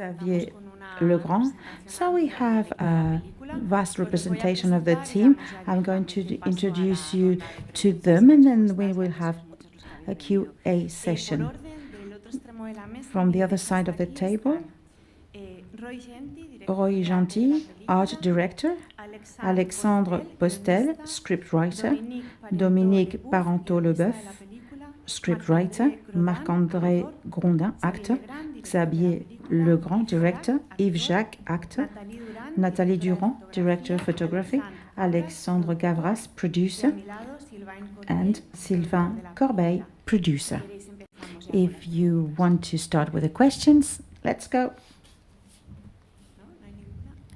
Xavier Legrand. So we have a vast representation of the team. I'm going to introduce you to them, and then we will have a Q&A session. From the other side of the table, Roy Genty, Art Director, Alexandre Postel, Scriptwriter, Dominique PARENTEAU-LEBEUF, Scriptwriter, Marc-ANDRÉ Grondin, Actor, Xavier Legrand, Director, Yves-Jacques, Actor, Nathalie Durand, Director of Photography, Alexandre GAVRAS, Producer, and Sylvain CORBEIL, Producer. If you want to start with the questions, let's go.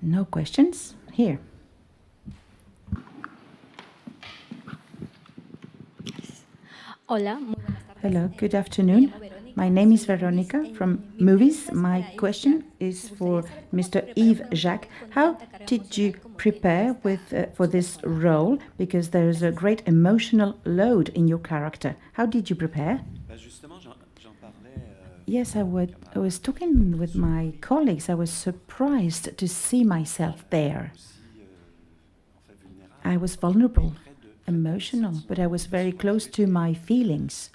No questions? Here. Hola. Hello, good afternoon. My name is Veronica from Movies. My question is for Mr. Yves-Jacques. How did you prepare for this role? Because there is a great emotional load in your character. How did you prepare? Yes, I was talking with my colleagues. I was surprised to see myself there. I was vulnerable, emotional, but I was very close to my feelings.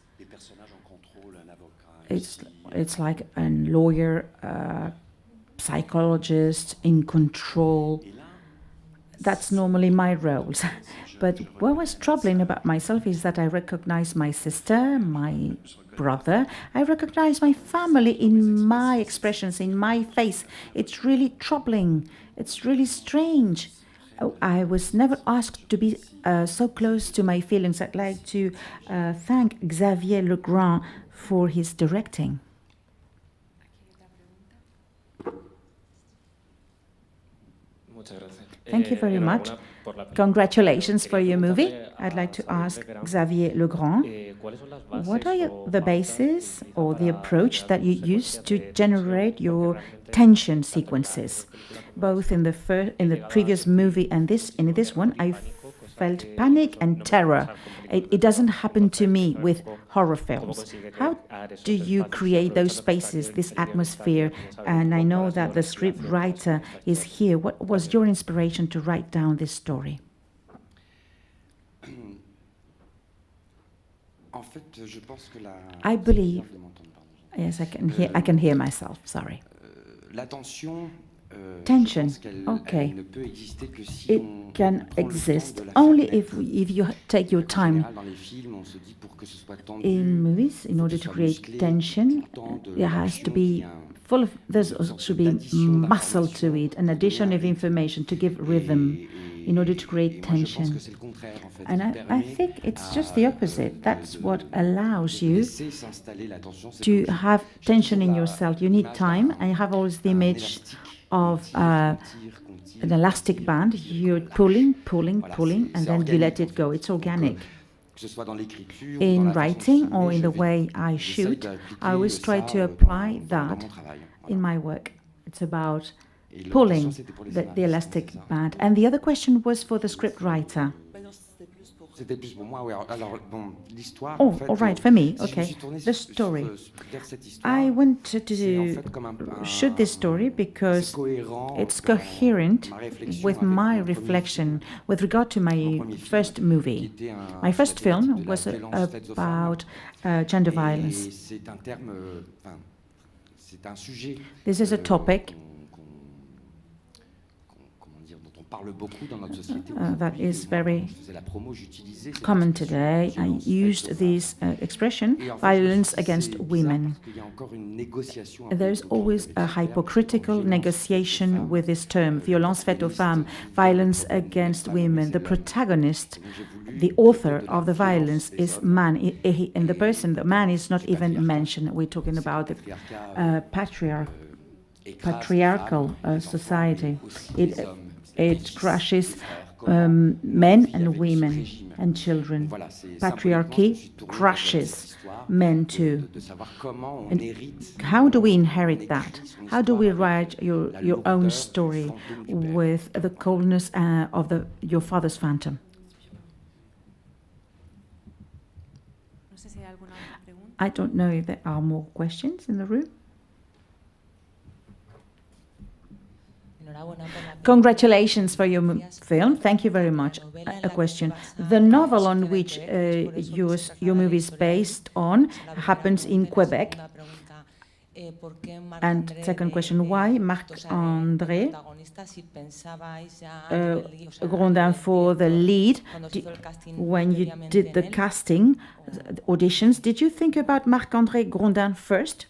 It's like a lawyer, psychologist, in control. That's normally my roles. But what was troubling about myself is that I recognize my sister, my brother. I recognize my family in my expressions, in my face. It's really troubling. It's really strange. I was never asked to be so close to my feelings. I'd like to thank Xavier Legrand for his directing. Thank you very much. Congratulations for your movie. I'd like to ask Xavier Legrand, what are the bases or the approach that you use to generate your tension sequences? Both in the previous movie and in this one, I felt panic and terror. It doesn't happen to me with horror films. How do you create those spaces, this atmosphere? And I know that the script writer is here. What was your inspiration to write down this story? I believe, yes, I can hear myself, sorry. Tension, okay. It can exist only if you take your time. In movies, in order to create tension, there has to be there should be muscle to it, an addition of information to give rhythm in order to create tension. And I think it's just the opposite. That's what allows you to have tension in yourself. You need time. I have always the image of an elastic band. You're pulling, and then you let it go. It's organic. In writing or in the way I shoot, I always try to apply that in my work. It's about pulling the elastic band. And the other question was for the script writer. Oh, all right, for me, okay. The story. I wanted to shoot this story because it's coherent with my reflection with regard to my first movie. My first film was about gender violence. This is a topic that is very common today. I used this expression, violence against women. There's always a hypocritical negotiation with this term, violence faite aux femmes, violence against women. The protagonist, the author of the violence is man, and the man is not even mentioned. We're talking about the patriarchal society. It crushes men and women and children. Patriarchy crushes men too. And how do we inherit that? How do we write your own story with the coldness of your father's phantom? I don't know if there are more questions in the room. Congratulations for your film. Thank you very much. A question. The novel on which your movie is based on happens in Quebec. And second question, why Marc-André Grondin for the lead? When you did the casting auditions, did you think about Marc-André Grondin first?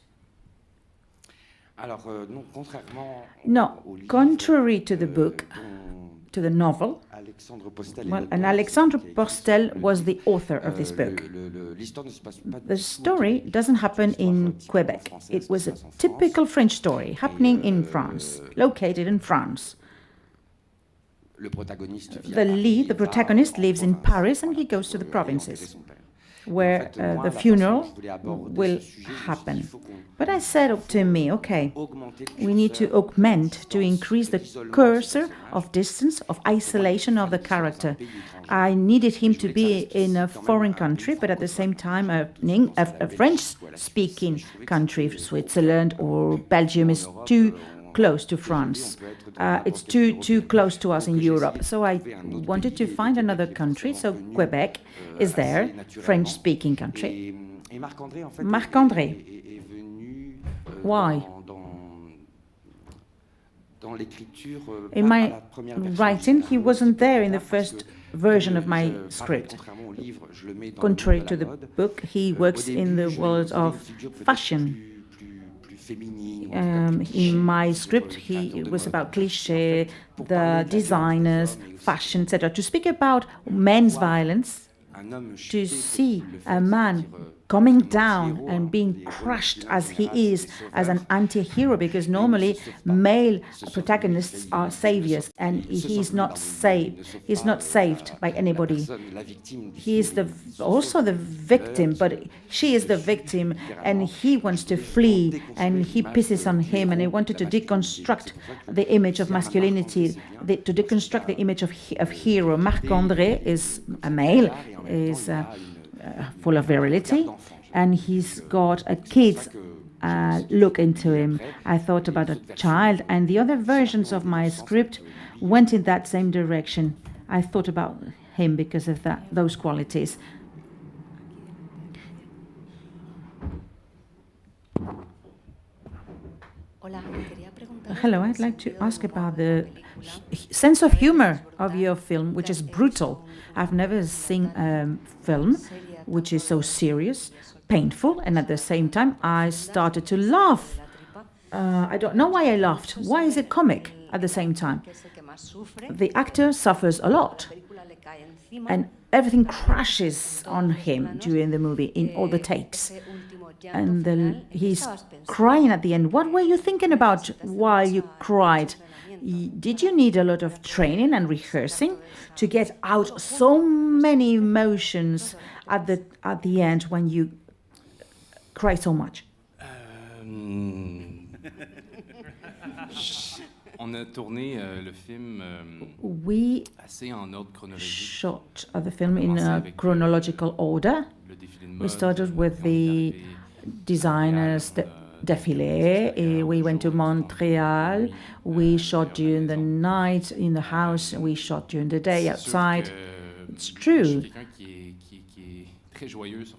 No, contrary to the book, to the novel, well, and Alexandre Postel was the author of this book. The story doesn't happen in Quebec. It was a typical French story happening in France, located in France. The protagonist lives in Paris and he goes to the provinces, where the funeral will happen. But I said to me, okay, we need to augment, to increase the cursor of distance, of isolation of the character. I needed him to be in a foreign country, but at the same time a French-speaking country. Switzerland or Belgium is too close to France. It's too close to us in Europe. So I wanted to find another country. So Quebec is there, French-speaking country. Marc-André. Why? In my writing, he wasn't there in the first version of my script. Contrary to the book, he works in the world of fashion. In my script, it was about cliché, the designers, fashion, etc. To speak about men's violence, to see a man coming down and being crushed as he is, as an anti-hero, because normally male protagonists are saviors, and he's not saved. He's not saved by anybody. He is also the victim, but she is the victim, and he wants to flee, and he pisses on him, and he wanted to deconstruct the image of masculinity, to deconstruct the image of hero. Marc-André is a male, is full of virility, and he's got a kid's look into him. I thought about a child, and the other versions of my script went in that same direction. I thought about him because of those qualities. Hello, I'd like to ask about the sense of humor of your film, which is brutal. I've never seen a film which is so serious, painful, and at the same time I started to laugh. I don't know why I laughed. Why is it comic at the same time? The actor suffers a lot, and everything crashes on him during the movie, in all the takes. And he's crying at the end. What were you thinking about while you cried? Did you need a lot of training and rehearsing to get out so many emotions at the end when you cry so much? We shot the film in a chronological order. We started with the designers' défilé. We went to Montreal. We shot during the night in the house. We shot during the day outside. It's true.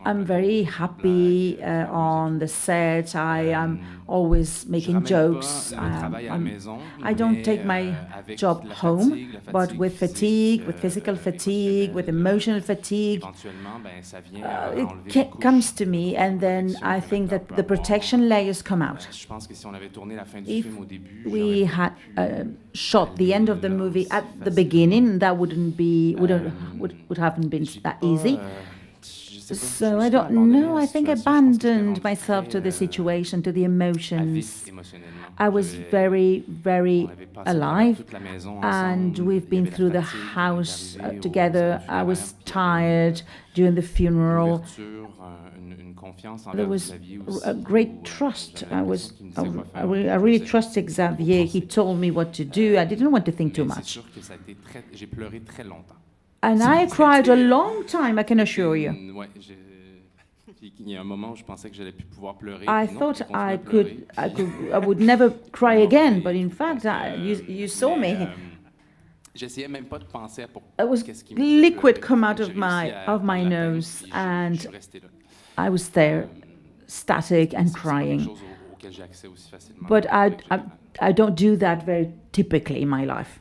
I'm very happy on the set. I am always making jokes. I don't take my job home, but with fatigue, with physical fatigue, with emotional fatigue, it comes to me, and then I think that the protection layers come out. If we had shot the end of the movie at the beginning, that would haven't been that easy. So I don't know, I think I abandoned myself to the situation, to the emotions. I was very, very alive, and we've been through the house together. I was tired during the funeral. There was a great trust. I really trusted Xavier. He told me what to do. I didn't want to think too much. And I cried a long time, I can assure you. I thought I would never cry again, but in fact, you saw me. It was liquid come out of my nose, and I was there, static and crying. But I don't do that very typically in my life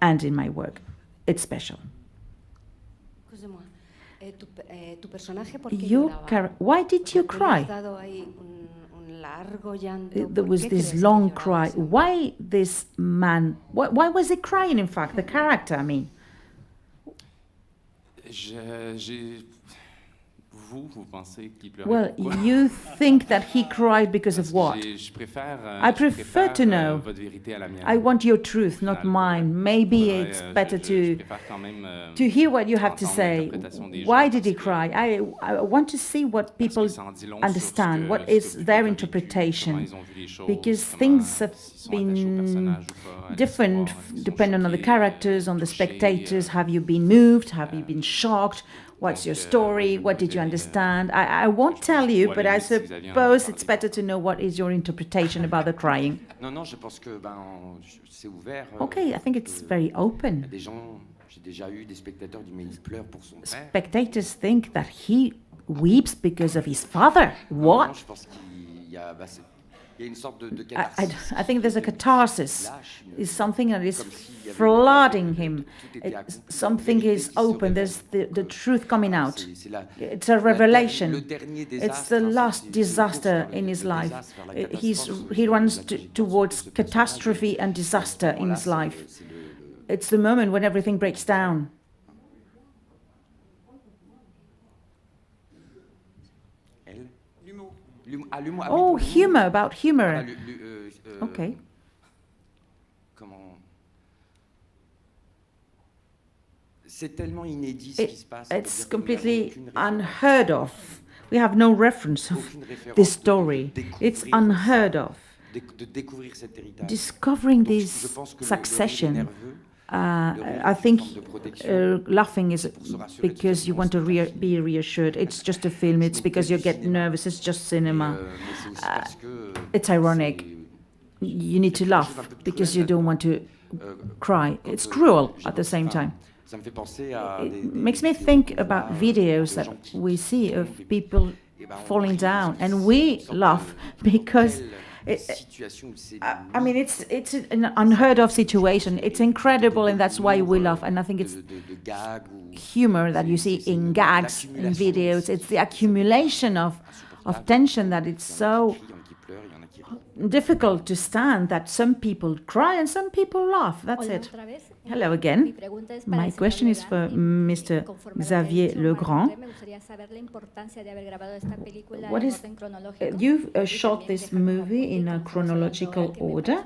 and in my work. It's special. Why did you cry? There was this long cry. Why this man? Why was he crying, in fact, the character, I mean? Well, you think that he cried because of what? I prefer to know. I want your truth, not mine. Maybe it's better to hear what you have to say. Why did he cry? I want to see what people understand, what is their interpretation, because things have been different depending on the characters, on the spectators. Have you been moved? Have you been shocked? What's your story? What did you understand? I won't tell you, but I suppose it's better to know what is your interpretation about the crying. Okay, I think it's very open. Spectators think that he weeps because of his father. What? I think there's a catharsis. It's something that is flooding him. Something is open. There's the truth coming out. It's a revelation. It's the last disaster in his life. He runs towards catastrophe and disaster in his life. It's the moment when everything breaks down. Oh, humor, about humor. Okay. It's completely unheard of. We have no reference of this story. It's unheard of. Discovering this succession, I think laughing is because you want to be reassured. It's just a film. It's because you get nervous. It's just cinema. It's ironic. You need to laugh because you don't want to cry. It's cruel at the same time. It makes me think about videos that we see of people falling down, and we laugh because I mean, it's an unheard of situation. It's incredible, and that's why we laugh. And I think it's humor that you see in gags, in videos. It's the accumulation of tension that it's so difficult to stand that some people cry and some people laugh. That's it. Hello again. My question is for Mr. Xavier Legrand. What is, you've shot this movie in a chronological order.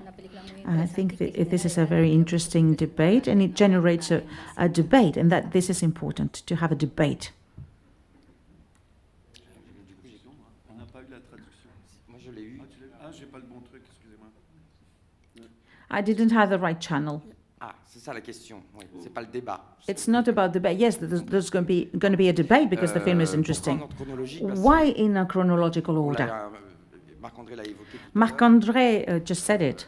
I think that this is a very interesting debate, and it generates a debate, and that this is important, to have a debate. I didn't have the right channel. It's not about debate. Yes, there's going to be a debate because the film is interesting. Why in a chronological order? Marc-ANDRÉ just said it.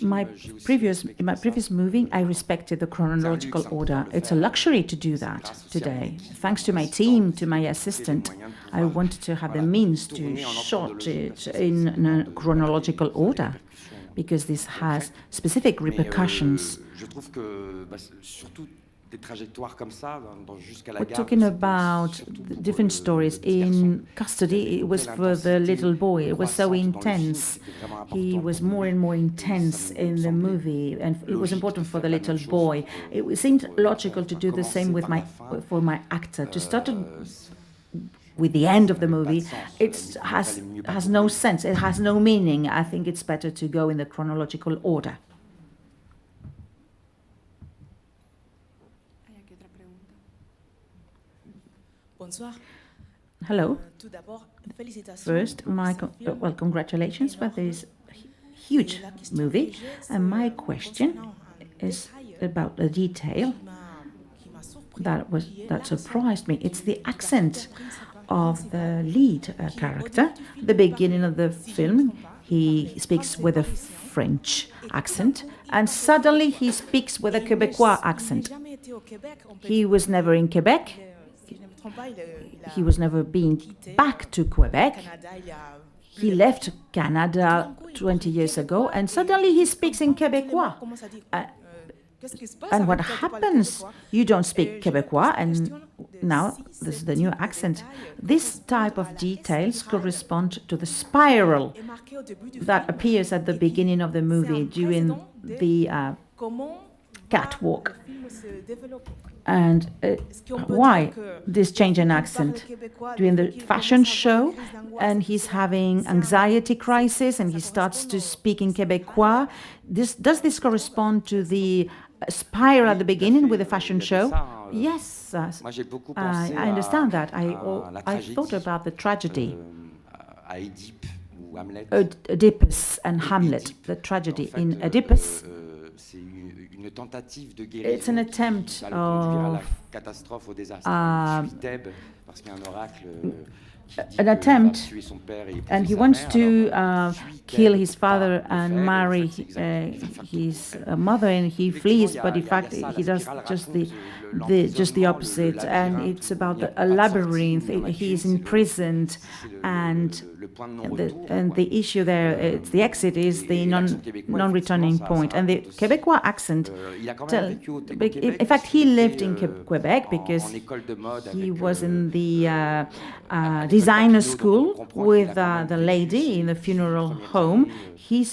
In my previous movie, I respected the chronological order. It's a luxury to do that today. Thanks to my team, to my assistant, I wanted to have the means to shoot it in a chronological order, because this has specific repercussions. We're talking about different stories. In custody, it was for the little boy. It was so intense. He was more and more intense in the movie, and it was important for the little boy. It seemed logical to do the same with for my actor. To start with the end of the movie, it has no sense. It has no meaning. I think it's better to go in the chronological order. Hello. First, congratulations for this huge movie. And my question is about the detail that surprised me. It's the accent of the lead character. At the beginning of the film, he speaks with a French accent, and suddenly he speaks with a Quebecois accent. He was never in Quebec. He was never been back to Quebec. He left Canada 20 years ago, and suddenly he speaks in Quebecois. And what happens? You don't speak Quebecois, and now this is the new accent. This type of details correspond to the spiral that appears at the beginning of the movie during the catwalk. And why this change in accent? During the fashion show, and he's having anxiety crisis, and he starts to speak in Quebecois. Does this correspond to the spiral at the beginning with the fashion show? Yes, I understand that. I thought about the tragedy. Oedipus and Hamlet, the tragedy in Oedipus. It's an attempt of and he wants to kill his father and marry his mother, and he flees, but in fact he does just the opposite, and it's about a labyrinth. He is imprisoned, and the issue there, the exit is the non-returning point. And the Quebecois accent, in fact, he lived in Quebec because he was in the designer school with the lady in the funeral home. He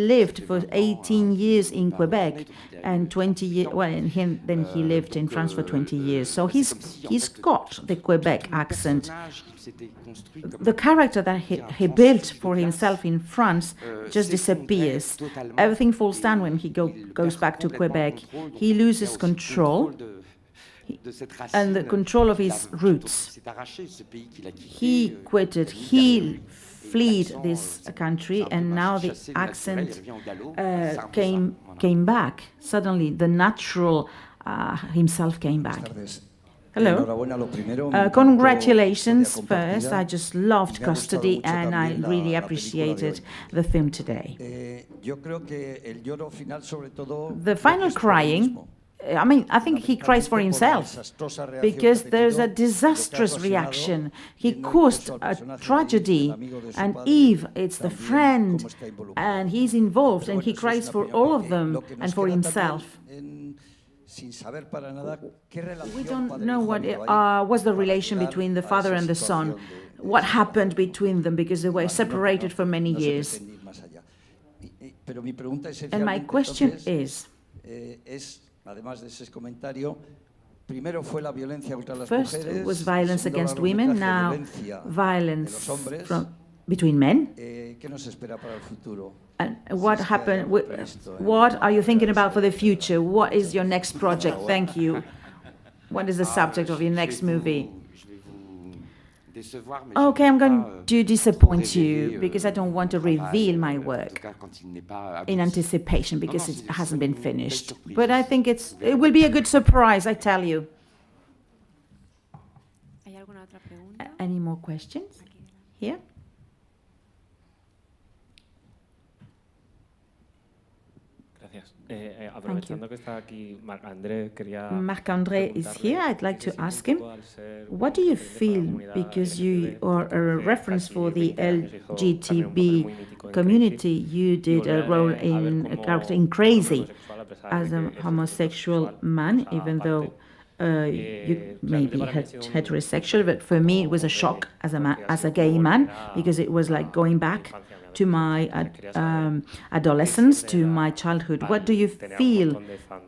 lived for 18 years in Quebec, and 20 years. Well, and then he lived in France for 20 years. So he's got the Quebec accent. The character that he built for himself in France just disappears. Everything falls down when he goes back to Quebec. He loses control and the control of his roots. He quitted, he fled this country, and now the accent came back. Suddenly, the natural himself came back. Hello. Congratulations first. I just loved Custody, and I really appreciated the film today. The final crying, I think he cries for himself, because there's a disastrous reaction. He caused a tragedy, and Eve, it's the friend, and he's involved, and he cries for all of them and for himself. We don't know what was the relation between the father and the son, what happened between them, because they were separated for many years. And my question is, first was violence against women, now violence between men. And what happened? What are you thinking about for the future? What is your next project? Thank you. What is the subject of your next movie? Okay, I'm going to disappoint you because I don't want to reveal my work in anticipation because it hasn't been finished. But I think it will be a good surprise, I tell you. Any more questions? Here? Marc-ANDRÉ is here. I'd like to ask him, what do you feel, because you are a reference for the LGTB community, you did a role in a character in Crazy as a homosexual man, even though you may be heterosexual, but for me it was a shock as a gay man, because it was like going back to my adolescence, to my childhood. What do you feel,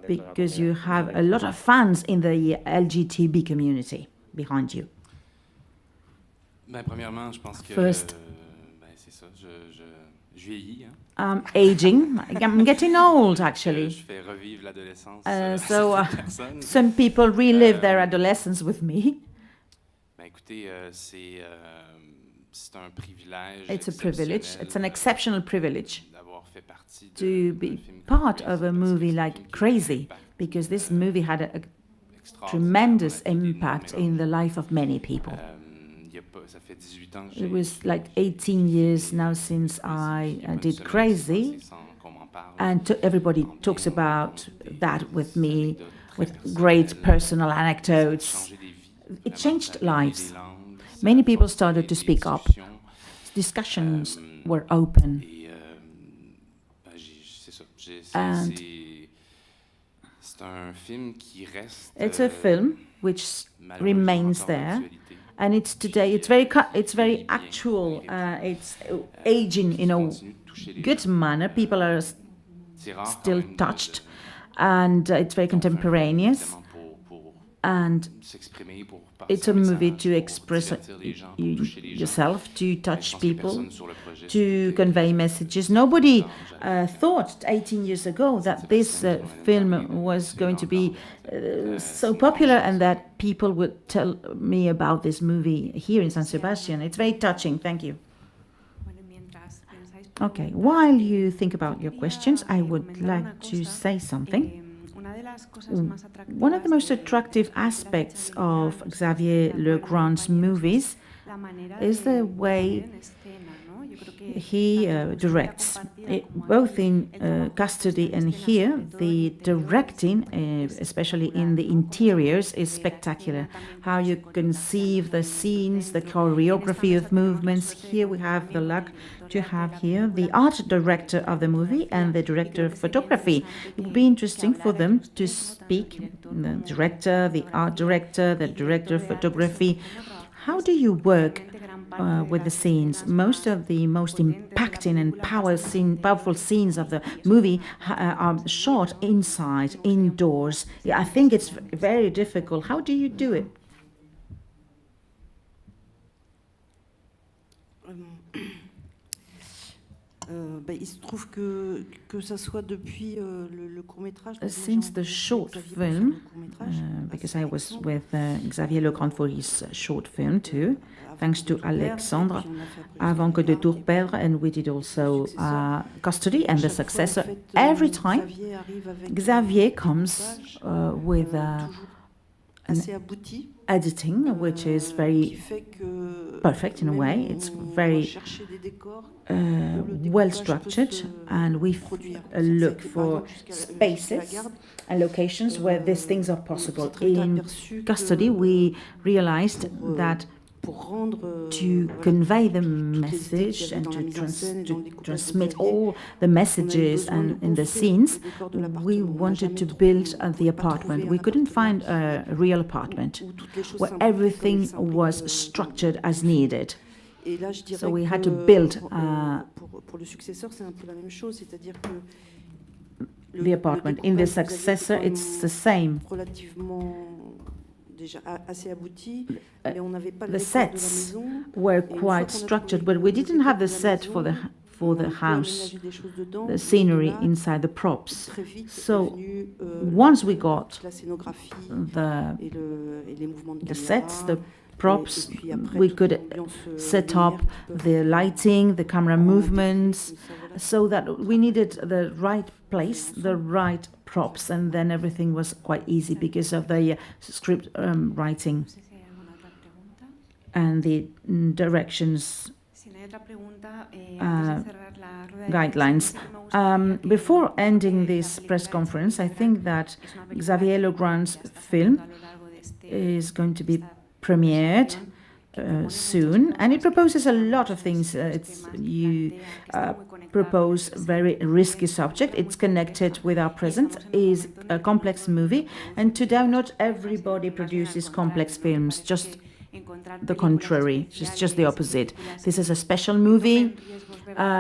because you have a lot of fans in the LGTB community behind you? First, I'm aging. I'm getting old, actually. So some people relive their adolescence with me. It's a privilege. It's an exceptional privilege to be part of a movie like Crazy, because this movie had tremendous impact in the life of many people. It was like 18 years now since I did Crazy, and everybody talks about that with me, with great personal anecdotes. It changed lives. Many people started to speak up. Discussions were open. And it's a film which remains there, and it's today. It's very actual. It's aging in a good manner. People are still touched, and it's very contemporaneous. And it's a movie to express yourself, to touch people, to convey messages. Nobody thought 18 years ago that this film was going to be so popular and that people would tell me about this movie here in San Sebastian. It's very touching. Thank you. Okay, while you think about your questions, I would like to say something. One of the most attractive aspects of Xavier Legrand's movies is the way he directs. Both in Custody and here, the directing, especially in the interiors, is spectacular. How you conceive the scenes, the choreography of movements. Here we have the luck to have here the art director of the movie and the director of photography. It would be interesting for them to speak, the director, the art director, the director of photography. How do you work with the scenes? Most of the most impacting and powerful scenes of the movie are shot inside, indoors. Yeah, I think it's very difficult. How do you do it? Since the short film, because I was with Xavier Legrand for his short film too, thanks to Alexandre, Avant que de tout perdre, and we did also Custody and the Successor. Every time, Xavier comes with an editing which is very perfect in a way. It's very well structured, and we look for spaces and locations where these things are possible. In Custody, we realized that to convey the message and to transmit all the messages and in the scenes, we wanted to build the apartment. We couldn't find a real apartment where everything was structured as needed. So we had to build the apartment. In the Successor, it's the same. The sets were quite structured, but we didn't have the set for the house, the scenery inside, the props. So once we got the sets, the props, we could set up the lighting, the camera movements, so that we needed the right place, the right props, and then everything was quite easy because of the script writing and the directions guidelines. Before ending this press conference, I think that Xavier Legrand's film is going to be premiered soon, and it proposes a lot of things. You propose a very risky subject. It's connected with our present. Is a complex movie, and today not everybody produces complex films. Just the contrary, just the opposite. This is a special movie.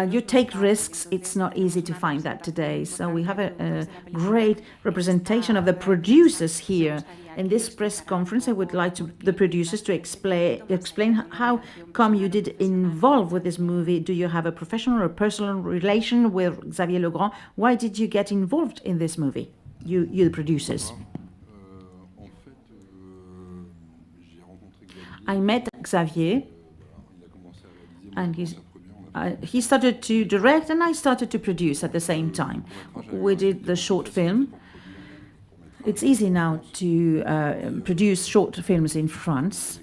You take risks. It's not easy to find that today. So we have a great representation of the producers here. In this press conference, I would like the producers to explain how come you did involve with this movie. Do you have a professional or personal relation with Xavier Legrand? Why did you get involved in this movie, you the producers? I met Xavier, and he started to direct, and I started to produce at the same time. We did the short film. It's easy now to produce short films in France,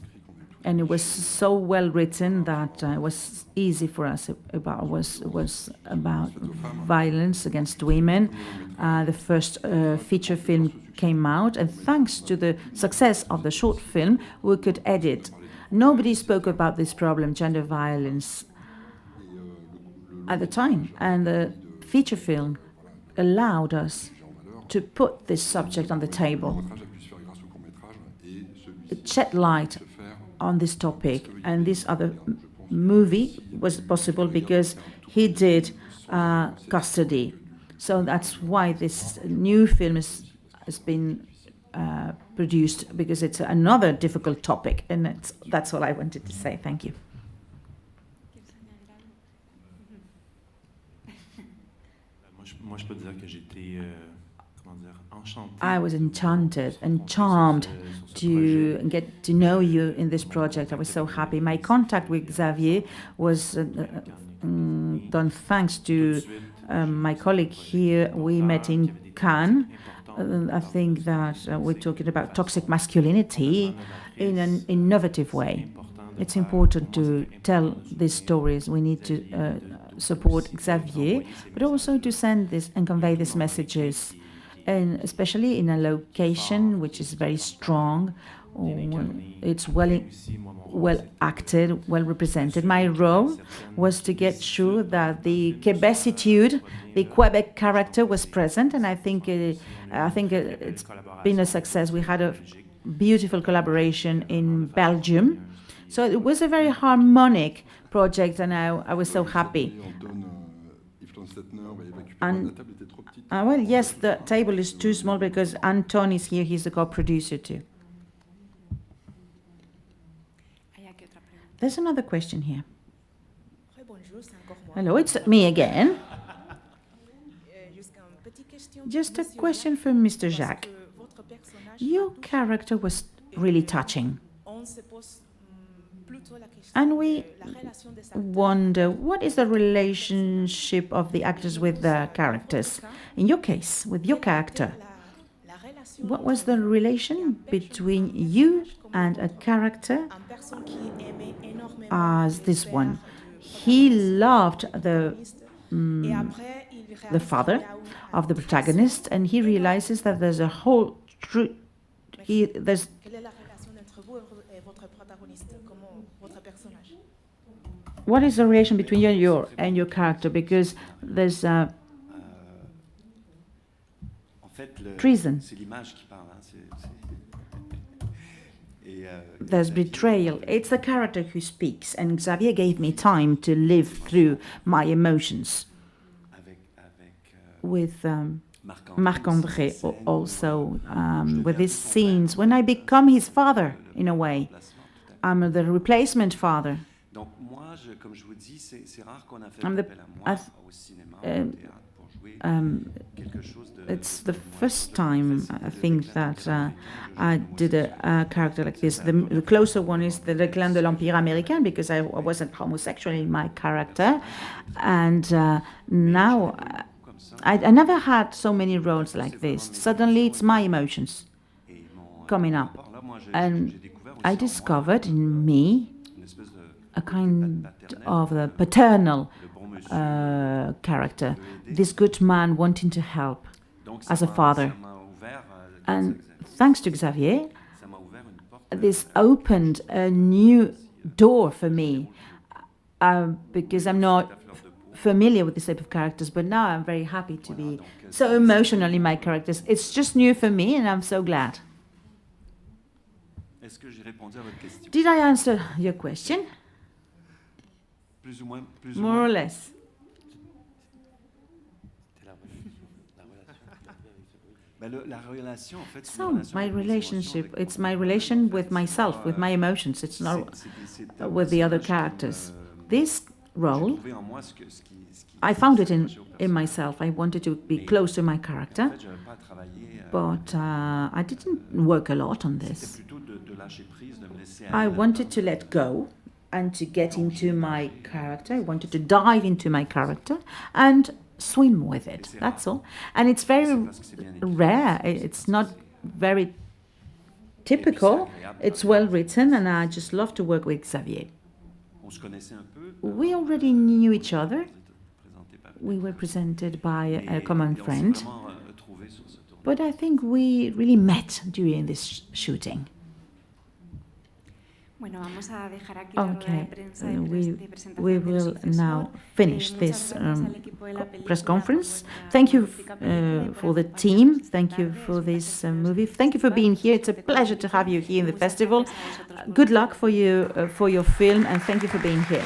and it was so well written that it was easy for us. It was about violence against women. The first feature film came out, and thanks to the success of the short film, we could edit. Nobody spoke about this problem, gender violence, at the time, and the feature film allowed us to put this subject on the table. It shed light on this topic, and this other movie was possible because he did custody. So that's why this new film has been produced, because it's another difficult topic, and that's all I wanted to say. Thank you. I was enchanted and charmed to get to know you in this project. I was so happy. My contact with Xavier was done thanks to my colleague here. We met in Cannes. I think that we're talking about toxic masculinity in an innovative way. It's important to tell these stories. We need to support Xavier, but also to send this and convey these messages, and especially in a location which is very strong. It's well acted, well represented. My role was to get sure that the Québecitude, the Quebec character, was present, and I think it's been a success. We had a beautiful collaboration in Belgium, so it was a very harmonic project, and I was so happy. And well, yes, the table is too small because Anton is here. He's the co-producer too. There's another question here. Hello, it's me again. Just a question for Mr. Jacques. Your character was really touching. And we wonder, what is the relationship of the actors with the characters? In your case, with your character, what was the relation between you and a character as this one? He loved the father of the protagonist, and he realizes that there's a whole What is the relation between you and your character? Because there's treason. There's betrayal. It's the character who speaks, and Xavier gave me time to live through my emotions. With MARC-ANDRÉ also, with his scenes, when I become his father, in a way, I'm the replacement father. It's the first time, I think, that I did a character like this. The closer one is the LEGRAND de l'Empire américain, because I wasn't homosexual in my character. And now, I never had so many roles like this. Suddenly, it's my emotions coming up. And I discovered in me a kind of a paternal character, this good man wanting to help as a father. And thanks to Xavier, this opened a new door for me, because I'm not familiar with this type of characters, but now I'm very happy to be so emotional in my characters. It's just new for me, and I'm so glad. Did I answer your question? More or less. So, my relationship, it's my relation with myself, with my emotions. It's not with the other characters. This role, I found it in myself. I wanted to be close to my character, but I didn't work a lot on this. I wanted to let go and to get into my character. I wanted to dive into my character and swim with it. That's all. And it's very rare. It's not very typical. It's well written, and I just love to work with Xavier. We already knew each other. We were presented by a common friend. But I think we really met during this shooting. Okay, we will now finish this press conference. Thank you for the team. Thank you for this movie. Thank you for being here. It's a pleasure to have you here in the festival. Good luck for your film, and thank you for being here.